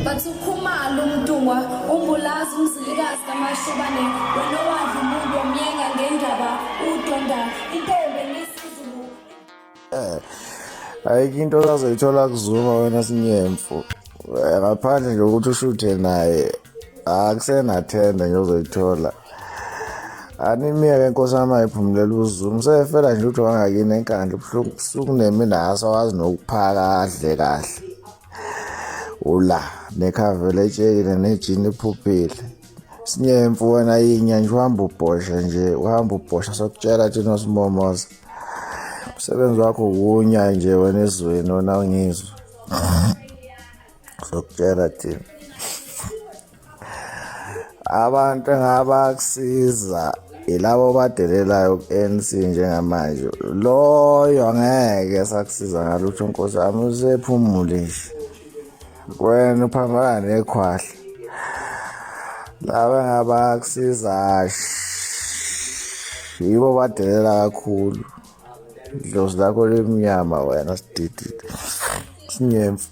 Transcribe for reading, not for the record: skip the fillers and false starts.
bathi ukhumalo umdungwa umbulazi umzilikazi kamashobane wena wadla umuntu wamyenga ngendaba udonda intombi ngesizulu. Ayikho into ozazoyithola kuzuma wena Sinyemfu. Ngaphandle nje ukuthi ushuthe naye akusenathenda nje ozoyithola. Animiyeke Nkosi yami ayiphumulela uZuma sefela nje ukuthi wangakini enkandla ubusuku nemina asawazi nokuphaka adle kahle. Ula nekhavela etshekile nejini iphuphile. Sinyemfu wena yinya nje uhamba ubhosha sokutshela thina Simomoza. Umsebenzi wakho ukunya nje wena ezweni wena ungizwa. Sokutshela thina abantu engabakusiza ilabo badelelayo ku-ANC njengamanje. Loyo angeke sakusiza ngalutho Nkosi yami usephumule nje. Wena uphambana nekhwahla. Laba engabakusiza yibo badelela kakhulu. Idlozi lakho lemnyama wena sididide Sinyemfu.